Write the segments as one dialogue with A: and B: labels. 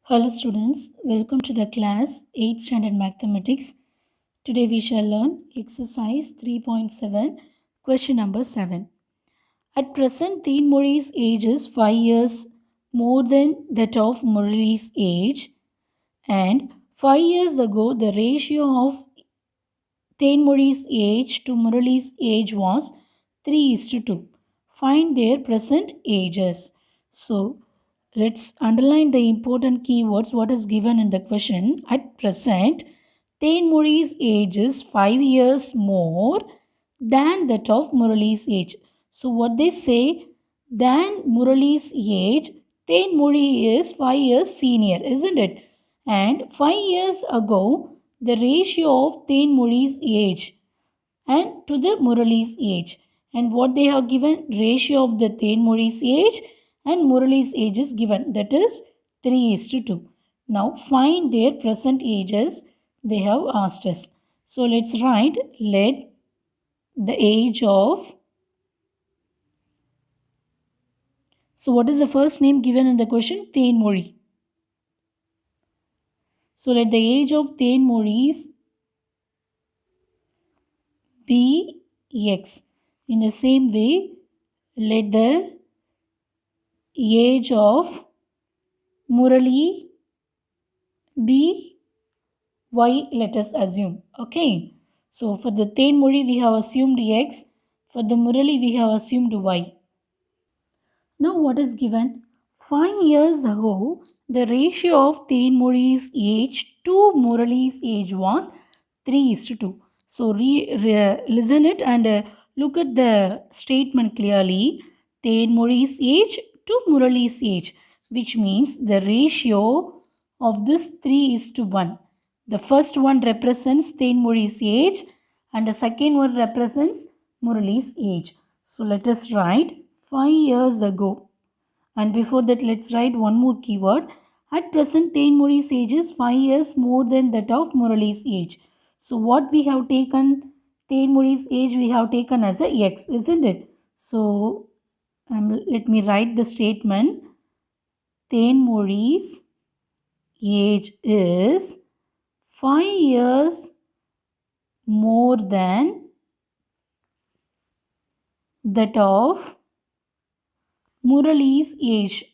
A: Hello students, welcome to the class 8th standard mathematics. Today we shall learn exercise 3.7 question number 7. At present Teen Murali's age is 5 years more than that of Murali's age, and 5 years ago the ratio of Teen Murali's age to Murali's age was 3:2. Find their present ages. So let's underline the important keywords what is given in the question. At present, Teen Murali's age is 5 years more than that of Murali's age. So what they say, than Murali's age, Teen Murali is 5 years senior, isn't it? And 5 years ago, the ratio of Teen Murali's age and to the Murali's age. And what they have given, ratio of the Teen Murali's age and Murali's age is given, that is 3:2. Now find their present ages they have asked us. So let's write, let the age of, so what is the first name given in the question? Teen Murali. So let the age of Teen Murali's be X. In the same way, let the age of Murali be Y, let us assume. Okay. So for the Teen Murali we have assumed X. For the Murali we have assumed Y. Now what is given? 5 years ago, the ratio of Teen Murali's age to Murali's age was 3:2. So listen it and look at the statement clearly. Teen Murali's age to Murali's age, which means the ratio of this 3:1. The first one represents Teen Murali's age and the second one represents Murali's age. So let us write 5 years ago. And before that, let's write one more keyword. At present, Teen Murali's age is 5 years more than that of Murali's age. So what we have taken, Teen Murali's age we have taken as a X, isn't it? So let me write the statement. Teen Murali's age is 5 years more than that of Murali's age.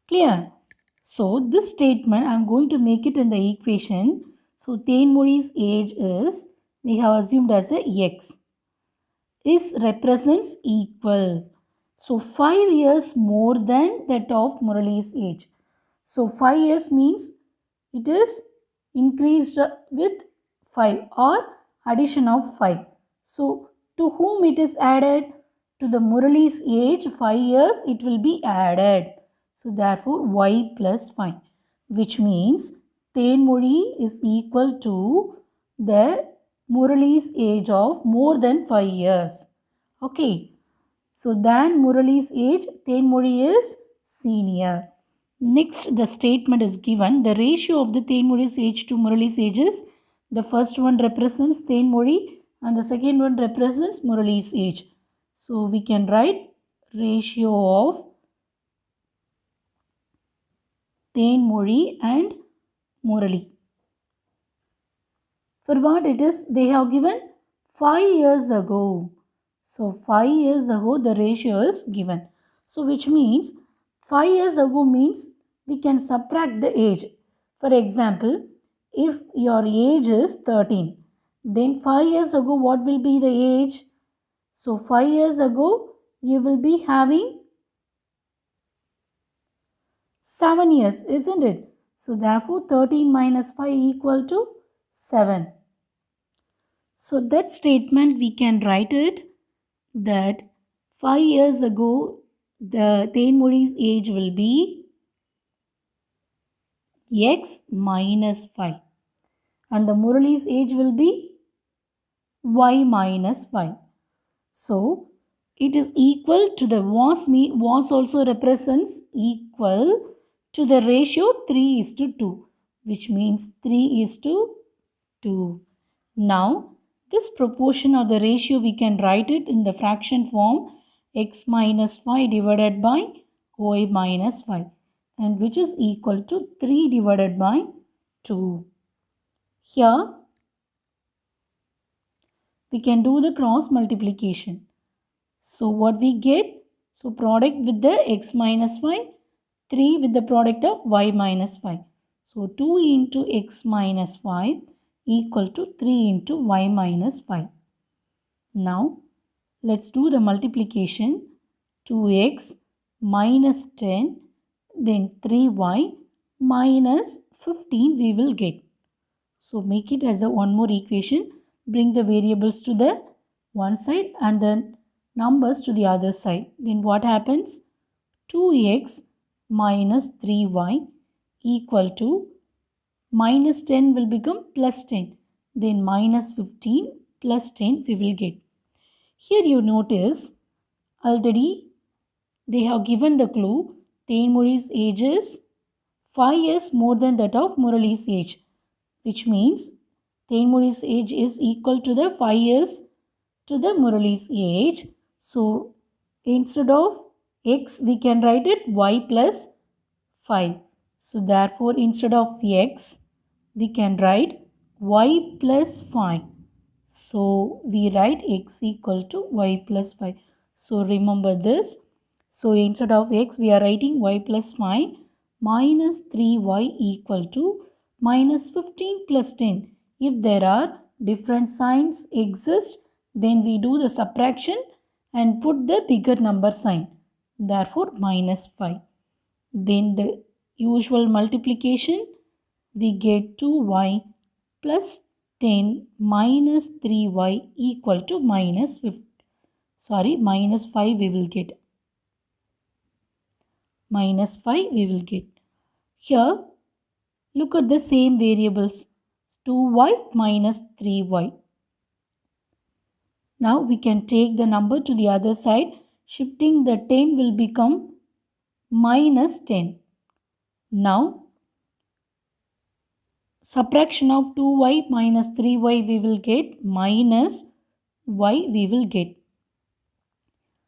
A: Clear? So this statement I am going to make it in the equation. So Teen Murali's age is, we have assumed as a X, is represents equal. So 5 years more than that of Murali's age. So 5 years means it is increased with 5 or addition of 5. So to whom it is added? To the Murali's age 5 years it will be added. So therefore y plus 5, which means Teen Murali is equal to the Murali's age of more than 5 years. Okay. So than Murali's age, Teen Murali is senior. Next, the statement is given. The ratio of the Teen Murali's age to Murali's age is, the first one represents Teen Murali and the second one represents Murali's age. So we can write ratio of Teen Murali and Murali. For what it is, they have given 5 years ago. So 5 years ago the ratio is given. So which means 5 years ago means we can subtract the age. For example, if your age is 13, then 5 years ago what will be the age? So 5 years ago you will be having 7 years, isn't it? So therefore 13 minus 5 equal to 7. So that statement we can write it that 5 years ago the Teen Murali's age will be X minus 5 and the Murali's age will be Y minus 5. So it is equal to the was also represents equal to the ratio 3:2, which means 3:2. Now this proportion or the ratio we can write it in the fraction form, x minus 5 divided by y minus 5, and which is equal to 3 divided by 2. Here we can do the cross multiplication. So what we get? So product with the x minus 5, 3 with the product of y minus 5. So 2 into x minus 5 equal to 3 into y minus 5. Now let's do the multiplication. 2x minus 10, then 3y minus 15 we will get. So make it as a one more equation. Bring the variables to the one side and the numbers to the other side. Then what happens? 2x minus 3y equal to minus 10 will become plus 10. Then minus 15 plus 10 we will get. Here you notice already they have given the clue. Thenmozhi's age is 5 years more than that of Murali's age, which means Thenmozhi's age is equal to the 5 years to the Murali's age. So instead of x we can write it y plus 5. So therefore instead of x we can write y plus 5. So we write x equal to y plus 5. So remember this. So instead of x we are writing y plus 5 minus 3y equal to minus 15 plus 10. If there are different signs exist, then we do the subtraction and put the bigger number sign. Therefore minus 5. Then the usual multiplication, we get 2y plus 10 minus 3y equal to minus 5 we will get. Minus 5 we will get. Here, look at the same variables. 2y minus 3y. Now we can take the number to the other side. Shifting the 10 will become minus 10. Now, subtraction of 2y minus 3y we will get minus y we will get.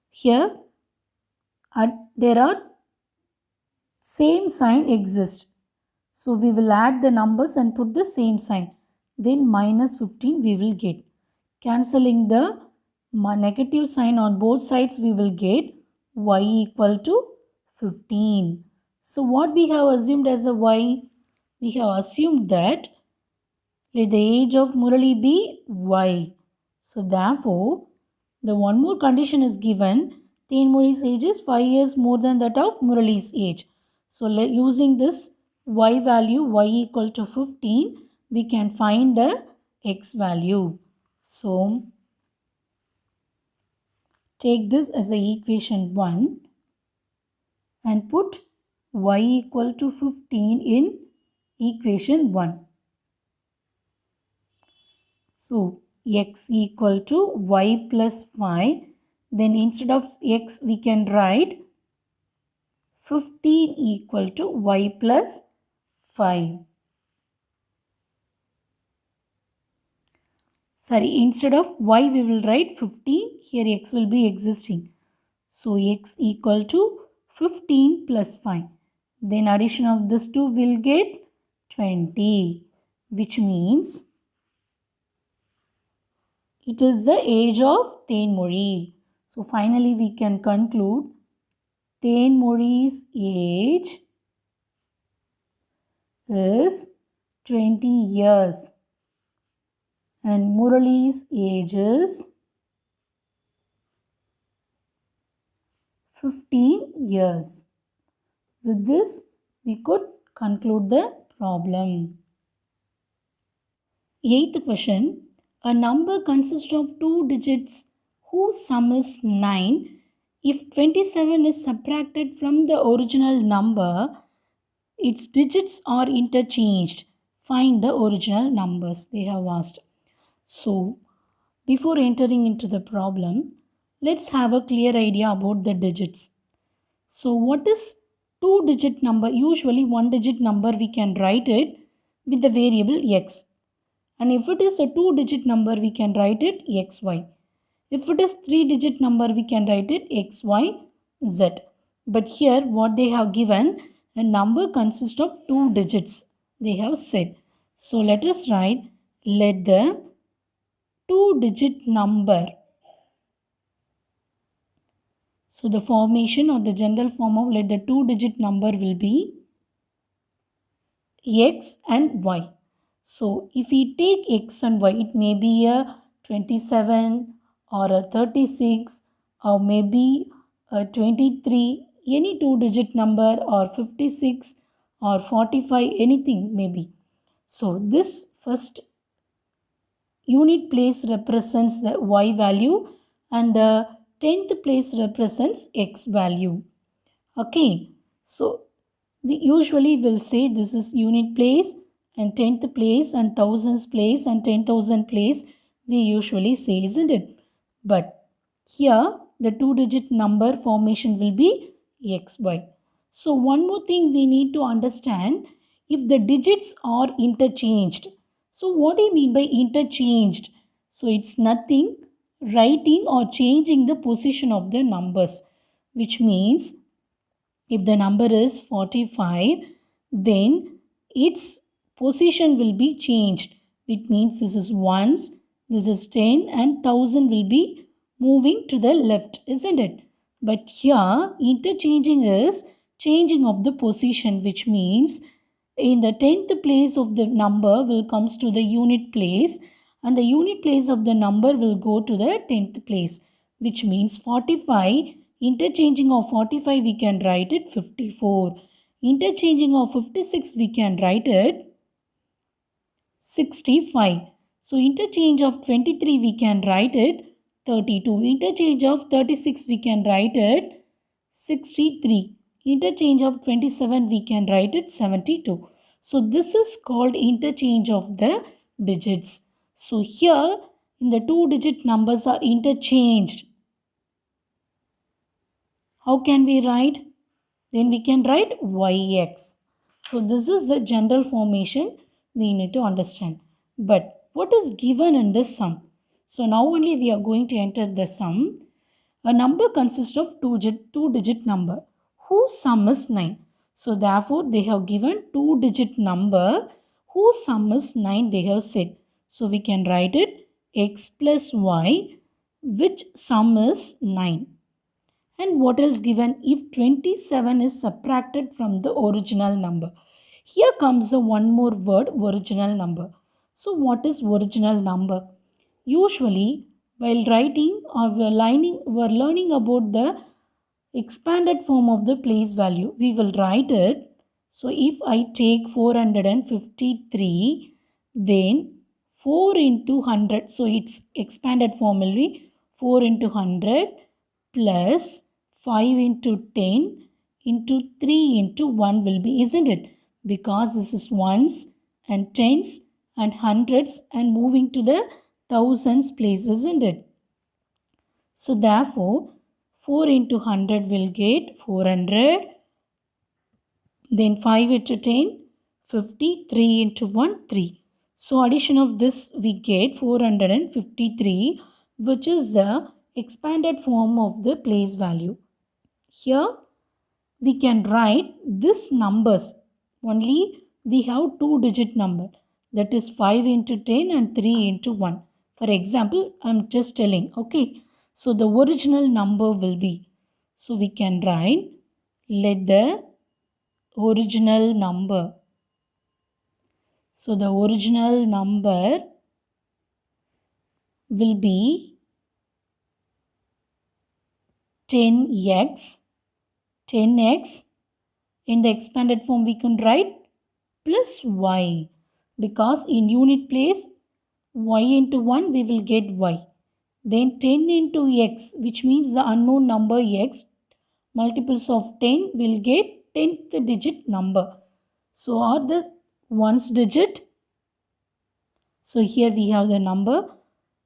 A: Here, there are same sign exists. So we will add the numbers and put the same sign. Then minus 15 we will get. Cancelling the negative sign on both sides we will get y equal to 15. So what we have assumed as a y? We have assumed that let the age of Murali be y. So therefore, the one more condition is given. Thenmozhi's age is 5 years more than that of Murali's age. So using this y value, y equal to 15, we can find the x value. So take this as a equation 1 and put y equal to 15 in equation 1. So x equal to y plus 5. Then instead of x we can write 15 equal to y plus 5. Instead of y we will write 15. Here x will be existing. So x equal to 15 plus 5. Then addition of this 2 will get 20. Which means it is the age of Thenmozhi. So finally we can conclude Thenmozhi's age is 20 years and Murali's age is 15 years. With this, we could conclude the problem. 8th question. A number consists of 2 digits whose sum is 9. If 27 is subtracted from the original number, its digits are interchanged. Find the original numbers, they have asked. So, before entering into the problem, let's have a clear idea about the digits. So, what is 2-digit number? Usually 1-digit number we can write it with the variable x. And if it is a 2-digit number, we can write it xy. If it is 3-digit number, we can write it xyz. But here what they have given, a number consists of 2 digits. They have said. So let us write, let the 2-digit number. So the formation or the general form of let the 2-digit number will be x and y. So if we take x and y, it may be a 27 or a 36 or maybe a 23, any 2-digit number, or 56 or 45, anything maybe. So this first unit place represents the y value and the 10th place represents x value. Okay, so we usually will say this is unit place and 10th place and thousands place and 10,000 place, we usually say, isn't it? But here the 2-digit number formation will be xy. So one more thing we need to understand, if the digits are interchanged. So what do you mean by interchanged? So it's nothing, writing or changing the position of the numbers, which means if the number is 45, then its position will be changed. It means this is ones, this is 10 and 1000 will be moving to the left, isn't it? But here interchanging is changing of the position, which means in the 10th place of the number will comes to the unit place and the unit place of the number will go to the 10th place, which means 45. Interchanging of 45 we can write it 54. Interchanging of 56 we can write it 65. So interchange of 23 we can write it 32. Interchange of 36 we can write it 63. Interchange of 27 we can write it 72. So this is called interchange of the digits. So here in the 2-digit numbers are interchanged. How can we write? Then we can write yx. So this is the general formation we need to understand. But what is given in this sum? So now only we are going to enter the sum. A number consists of two-digit number whose sum is 9. So therefore they have given 2-digit number whose sum is 9, they have said. So we can write it x plus y, which sum is 9. And what else given? If 27 is subtracted from the original number. Here comes the one more word, original number. So what is original number? Usually while writing or we're learning about the expanded form of the place value, we will write it. So if I take 453, then 4 into 100. So its expanded form will be 4 into 100 plus 5 into 10 into 3 into 1 will be, isn't it? Because this is ones and tens and hundreds and moving to the thousands place, isn't it? So therefore 4 into 100 will get 400. Then 5 into 10, 50, 3 into 1, 3. So addition of this we get 453, which is the expanded form of the place value. Here we can write this numbers. Only we have 2-digit number, that is 5 into 10 and 3 into 1. For example, I am just telling, okay. So the original number will be, so we can write, let the original number. So the original number will be 10x. 10x in the expanded form we can write plus y, because in unit place y into 1 we will get y. Then 10 into x, which means the unknown number x, multiples of 10 will get 10th digit number. So are the ones digit. So here we have the number.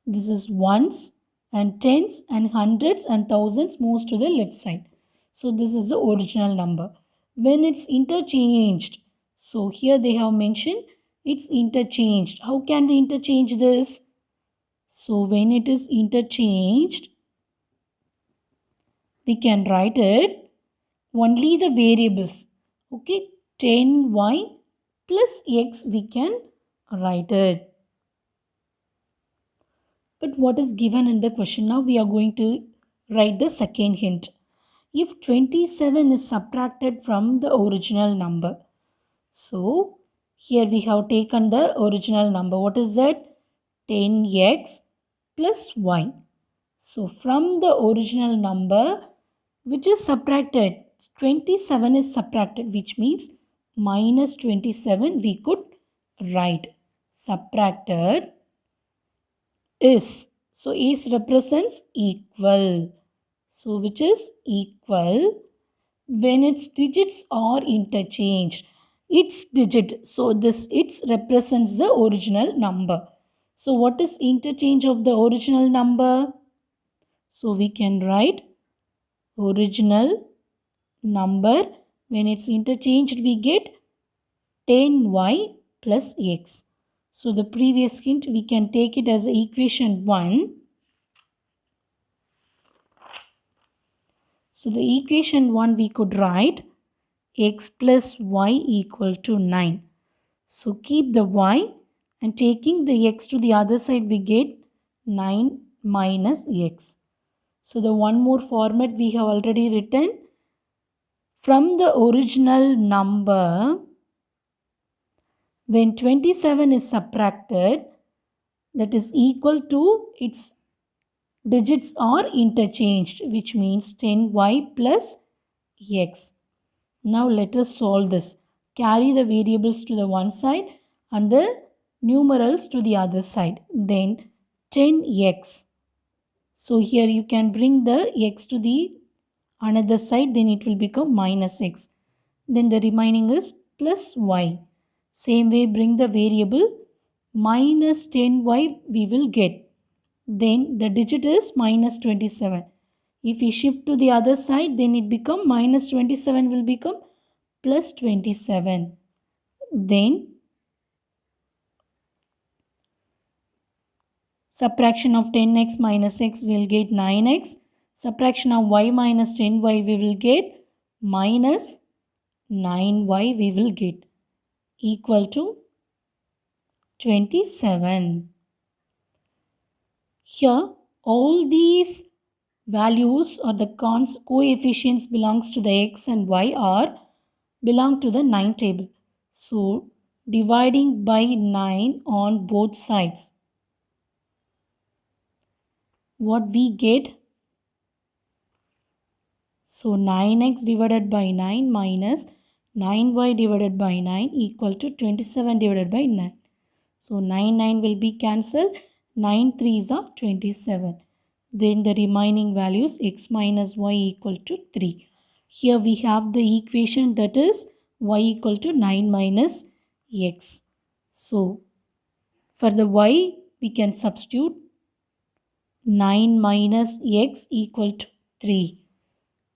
A: This is ones and tens and hundreds and thousands moves to the left side. So this is the original number. When it's interchanged, so here they have mentioned it's interchanged. How can we interchange this? So when it is interchanged, we can write it only the variables. Okay, 10y plus x we can write it. But what is given in the question? Now we are going to write the second hint. If 27 is subtracted from the original number. So here we have taken the original number. What is that? 10x plus y. So from the original number which is subtracted, 27 is subtracted, which means minus 27 we could write. Subtracted is. So is represents equal. So which is equal when its digits are interchanged. Its digit. So this its represents the original number. So what is interchange of the original number? So we can write original number. When it's interchanged we get 10y plus x. So the previous hint we can take it as equation 1. So the equation 1 we could write x plus y equal to 9. So keep the y and taking the x to the other side we get 9 minus x. So the one more format we have already written. From the original number, when 27 is subtracted, that is equal to its digits are interchanged, which means 10y plus x. Now let us solve this. Carry the variables to the one side and the numerals to the other side. Then 10x. So here you can bring the x to the another side, then it will become minus x. Then the remaining is plus y. Same way bring the variable minus 10y we will get. Then the digit is minus 27. If we shift to the other side, then it become minus 27 will become plus 27. Then subtraction of 10x minus x will get 9x. Subtraction of y minus 10y we will get minus 9y we will get equal to 27. Here all these values or the coefficients belongs to the x and y are belong to the 9 table. So dividing by 9 on both sides. What we get? So 9x divided by 9 minus 9y divided by 9 equal to 27 divided by 9. So 9 will be cancelled. 9 3s are 27. Then the remaining values x minus y equal to 3. Here we have the equation that is y equal to 9 minus x. So for the y we can substitute 9 minus x equal to 3.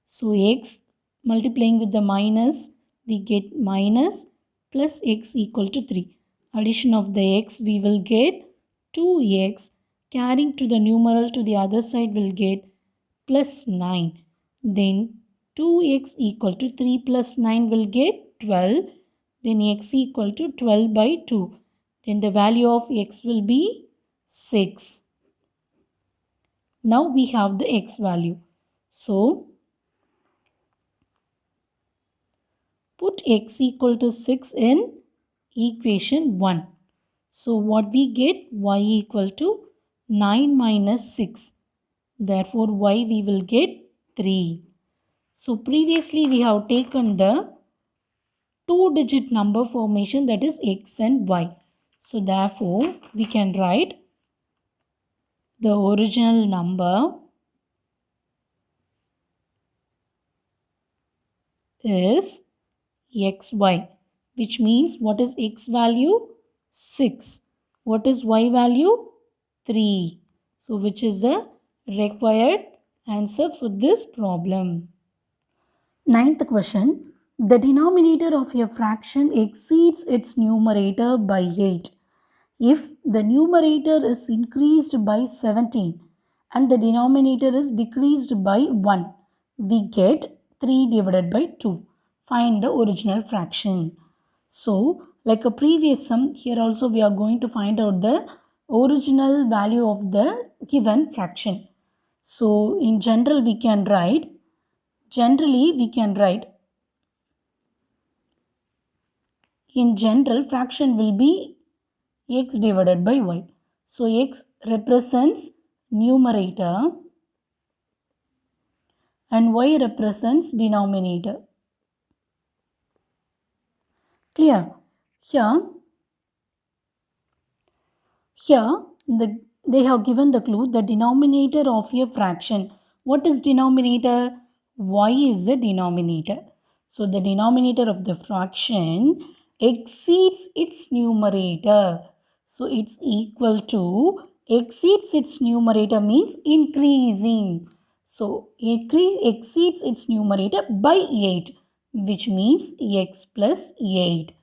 A: So x multiplying with the minus we get minus plus x equal to 3. Addition of the x we will get 2x, carrying to the numeral to the other side will get plus 9. Then 2x equal to 3 plus 9 will get 12. Then x equal to 12 by 2. Then the value of x will be 6. Now we have the x value. So put x equal to 6 in equation 1. So what we get? Y equal to 9 minus 6. Therefore y we will get 3. So previously we have taken the 2-digit number formation, that is x and y. So therefore we can write the original number is xy, which means what is x value? 6. What is y value? 3. So which is the required answer for this problem. Ninth question. The denominator of a fraction exceeds its numerator by 8. If the numerator is increased by 17 and the denominator is decreased by 1, we get 3 divided by 2. Find the original fraction. So, like a previous sum, here also we are going to find out the original value of the given fraction. So, in general we can write, in general fraction will be x divided by y. So, x represents numerator and y represents denominator. Clear? Here they have given the clue, the denominator of a fraction. What is denominator? Y is the denominator. So the denominator of the fraction exceeds its numerator. So it's equal to, exceeds its numerator means increasing. So exceeds its numerator by 8, which means x plus 8.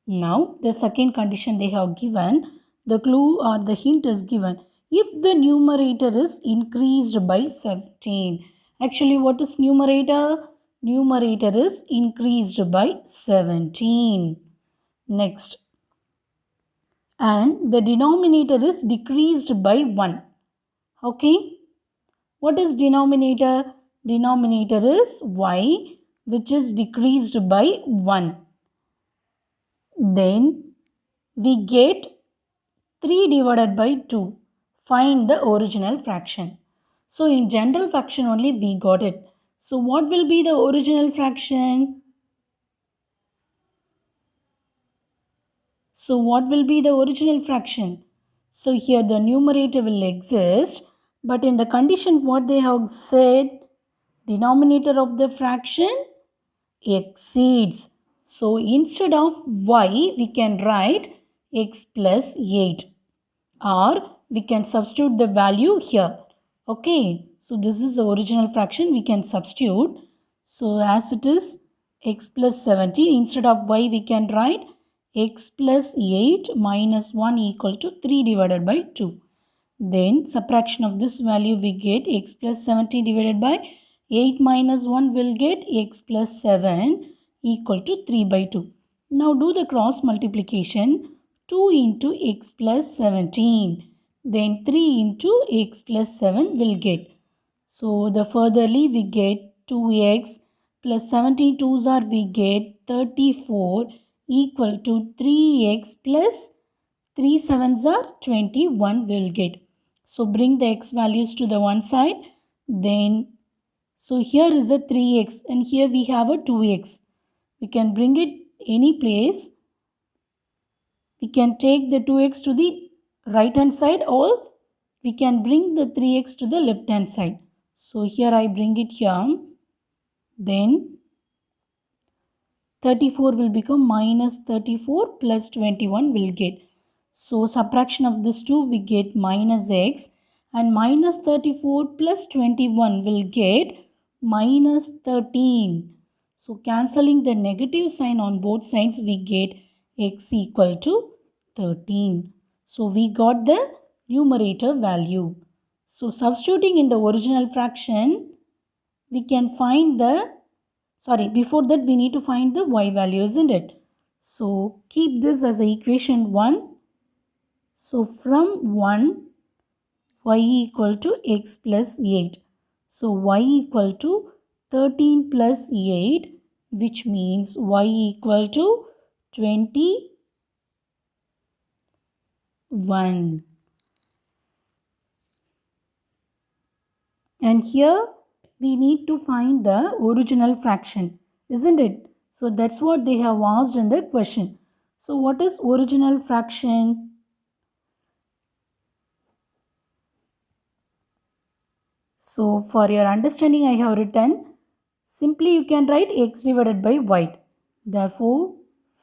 A: Now, the second condition they have given, the clue or the hint is given. If the numerator is increased by 17. Actually, what is numerator? Numerator is increased by 17. Next. And the denominator is decreased by 1. Okay. What is denominator? Denominator is y, which is decreased by 1. Then we get 3 divided by 2. Find the original fraction. So in general fraction only we got it. So what will be the original fraction? So here the numerator will exist, but in the condition what they have said, denominator of the fraction exceeds. So instead of y, we can write x plus 8, or we can substitute the value here. Okay, so this is the original fraction, we can substitute. So as it is x plus 17, instead of y we can write x plus 8 minus 1 equal to 3 divided by 2. Then subtraction of this value we get x plus 17 divided by 8 minus 1 will get x plus 7 equal to 3 by 2. Now do the cross multiplication. 2 into x plus 17. Then 3 into x plus 7 will get. So the furtherly we get 2x plus 17 2s are we get 34 equal to 3x plus 3 7s are 21 will get. So bring the x values to the one side. Then, so here is a 3x and here we have a 2x. We can bring it any place. We can take the 2x to the right hand side, or we can bring the 3x to the left hand side. So here I bring it here. Then 34 will become minus 34 plus 21 will get. So subtraction of this 2 we get minus x, and minus 34 plus 21 will get minus 13. So cancelling the negative sign on both sides we get x equal to 13. So we got the numerator value. So substituting in the original fraction, we can find the, before that we need to find the y value, isn't it? So keep this as a equation 1. So from 1, y equal to x plus 8. So y equal to 13 plus 8, which means y equal to 21. And here we need to find the original fraction, isn't it? So that's what they have asked in the question. So what is original fraction? So for your understanding I have written, simply you can write x divided by y. Therefore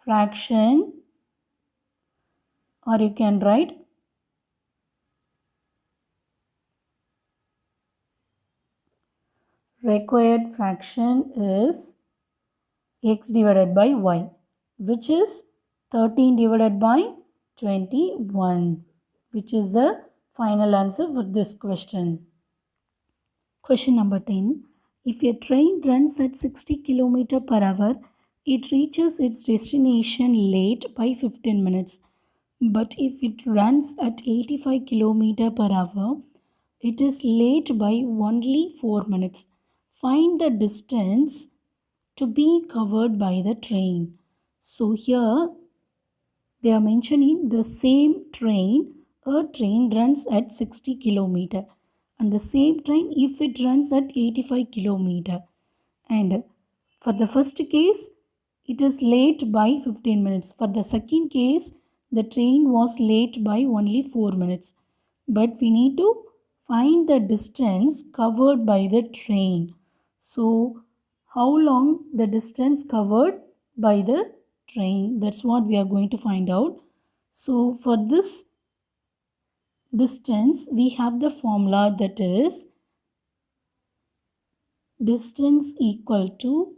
A: fraction, or you can write required fraction is x divided by y, which is 13 divided by 21, which is the final answer for this question. Question number 10. If a train runs at 60 km per hour, it reaches its destination late by 15 minutes. But if it runs at 85 km per hour, it is late by only 4 minutes. Find the distance to be covered by the train. So here they are mentioning the same train. A train runs at 60 km, and the same train if it runs at 85 km, and for the first case it is late by 15 minutes. For the second case the train was late by only 4 minutes, but we need to find the distance covered by the train. So how long the distance covered by the train, that's what we are going to find out. So for this distance we have the formula, that is distance equal to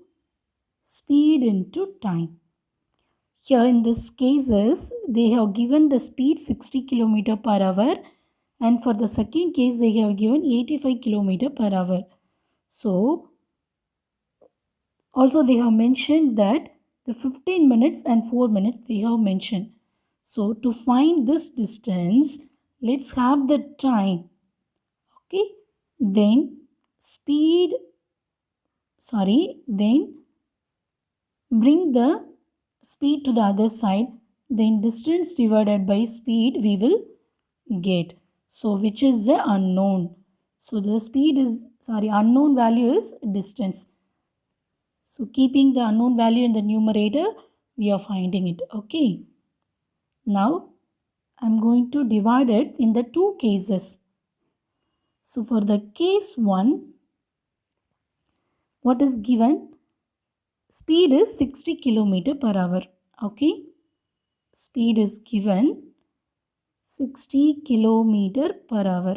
A: speed into time. Here in this cases they have given the speed 60 km per hour, and for the second case they have given 85 km per hour. So also they have mentioned that the 15 minutes and 4 minutes they have mentioned. So to find this distance, let's have the time. Okay, then then bring the speed to the other side, then distance divided by speed we will get. So which is the unknown. So the unknown value is distance. So keeping the unknown value in the numerator, we are finding it. Okay. Now I'm going to divide it in the two cases. So for the case 1, what is given? Speed is 60 km per hour. Okay. Speed is given 60 km per hour.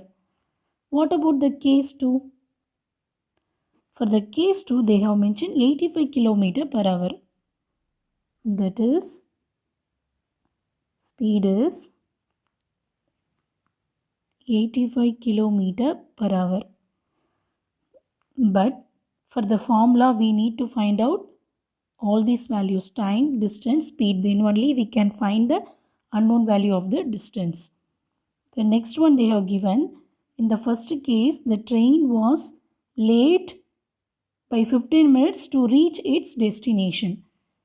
A: What about the case 2? For the case 2, they have mentioned 85 km per hour. That is, speed is 85 km per hour. But for the formula, we need to find out all these values: time, distance, speed. Then only we can find the unknown value of the distance. The next one they have given, in the first case, the train was late by 15 minutes to reach its destination.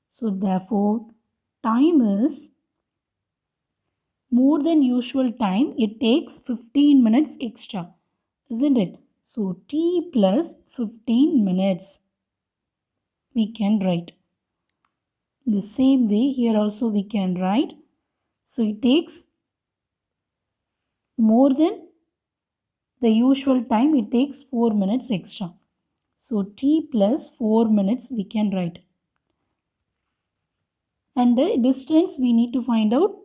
A: So therefore, time is more than usual time. It takes 15 minutes extra, isn't it? So t plus 15 minutes we can write. The same way here also we can write. So it takes more than the usual time. It takes 4 minutes extra. So t plus 4 minutes we can write. And the distance we need to find out.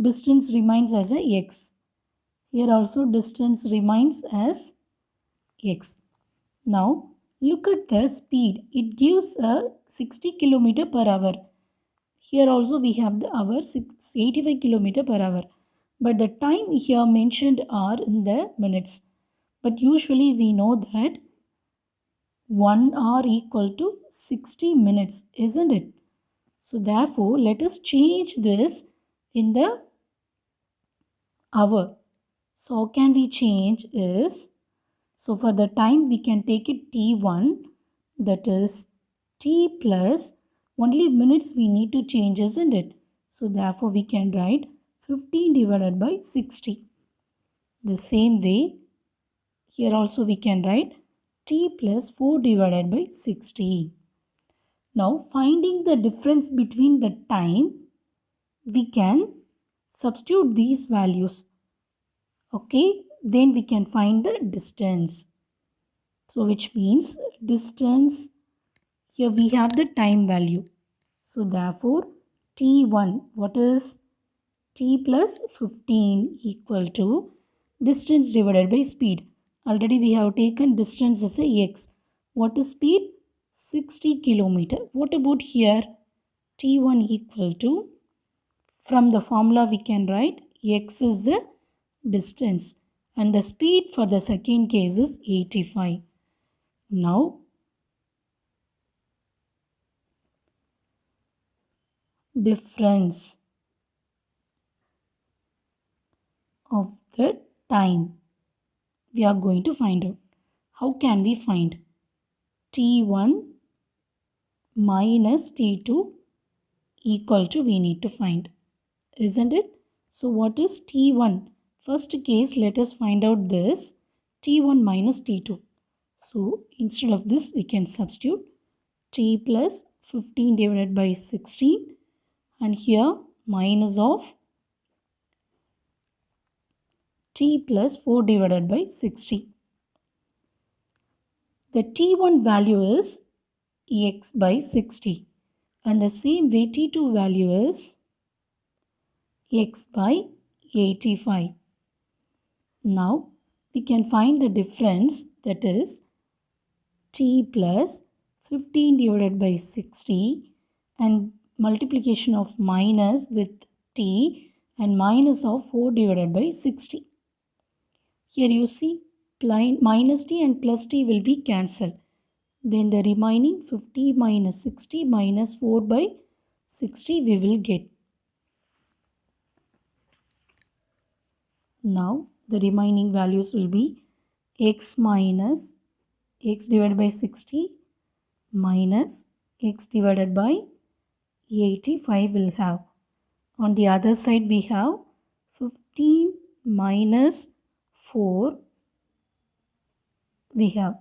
A: Distance remains as a x. Here also distance remains as x. Now look at the speed. It gives a 60 km per hour. Here also we have the hour 85 km per hour. But the time here mentioned are in the minutes. But usually we know that 1 hour equal to 60 minutes, isn't it? So therefore, let us change this in the hour. So how can we change is, so for the time we can take it t1, that is t plus, only minutes we need to change, isn't it? So therefore we can write 15 divided by 60. The same way, here also we can write t plus 4 divided by 60. Now finding the difference between the time, we can substitute these values. Okay, then we can find the distance. So which means distance, here we have the time value. So therefore t1, what is t plus 15 equal to distance divided by speed. Already we have taken distance as a x. What is speed? 60 km. What about here? t1 equal to, from the formula we can write x is the distance and the speed for the second case is 85. Now, difference of the time we are going to find out. How can we find? T1 minus T2 equal to we need to find, isn't it? So what is T1? First case, let us find out this T1 minus T2. So instead of this, we can substitute T plus 15 divided by 16 and here minus of T plus 4 divided by 60. The T1 value is x by 60 and the same way T2 value is x by 85. Now we can find the difference, that is T plus 15 divided by 60 and multiplication of minus with T and minus of 4 divided by 60. Here you see minus T and plus T will be cancelled. Then the remaining 50 minus 60 minus 4 by 60 we will get. Now the remaining values will be x minus x divided by 60 minus x divided by 85 will have. On the other side we have 15 minus 4 we have.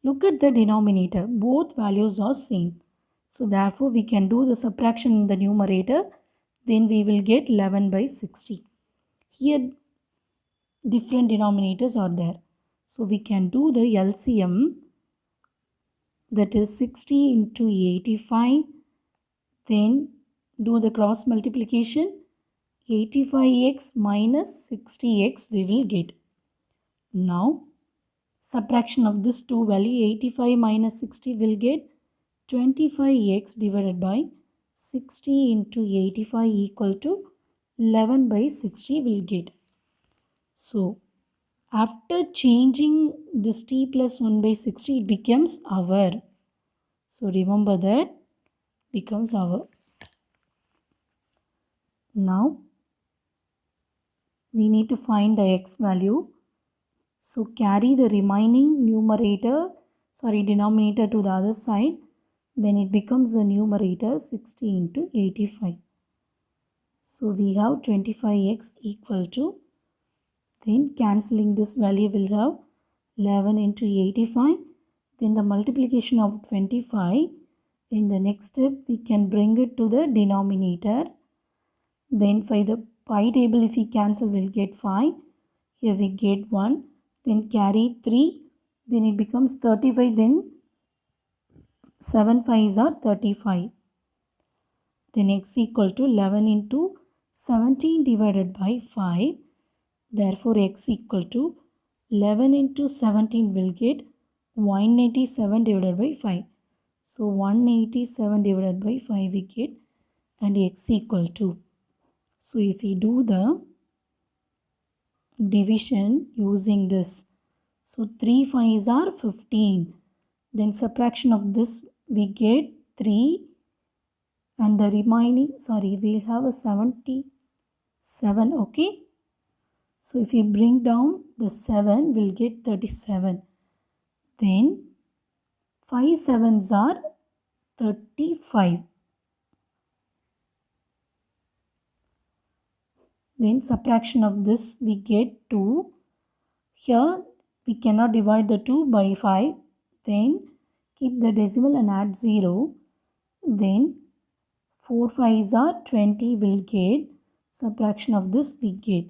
A: Look at the denominator. Both values are same. So therefore we can do the subtraction in the numerator. Then we will get 11 by 60. Here different denominators are there. So we can do the LCM, that is 60 into 85. Then do the cross multiplication. 85x minus 60x we will get. Now subtraction of this two value, 85 minus 60 will get 25x divided by 60 into 85 equal to 11 by 60 will get. So after changing this t plus 1 by 60 it becomes hour. So remember that becomes hour. Now we need to find the x value. So carry the remaining denominator to the other side. Then it becomes the numerator 60 into 85. So we have 25x equal to, then cancelling this value will have 11 into 85. Then the multiplication of 25. In the next step we can bring it to the denominator. Then for the pi table if we cancel we'll get 5. Here we get 1. Then carry 3. Then it becomes 35. Then 7 5s are 35. Then x equal to 11 into 17 divided by 5. Therefore x equal to 11 into 17 will get 187 divided by 5. So 187 divided by 5 we get, and x equal to. So if we do the division using this, so 3 5s are 15. Then subtraction of this we get 3 and the remaining, we'll have a 77, okay. So if we bring down the 7 we'll get 37. Then 5 7s are 35. Then subtraction of this we get 2. Here we cannot divide the 2 by 5. Then keep the decimal and add 0. Then 4 5s are 20 will get. Subtraction of this we get.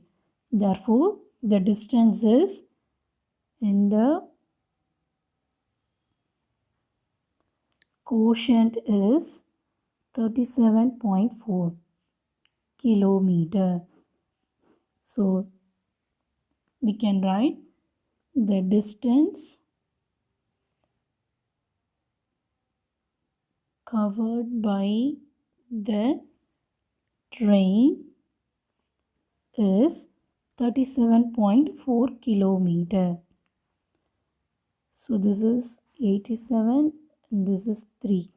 A: Therefore the distance is in the quotient is 37.4 kilometer. So we can write the distance covered by the train is 37.4 kilometer. So this is 87 and this is 3.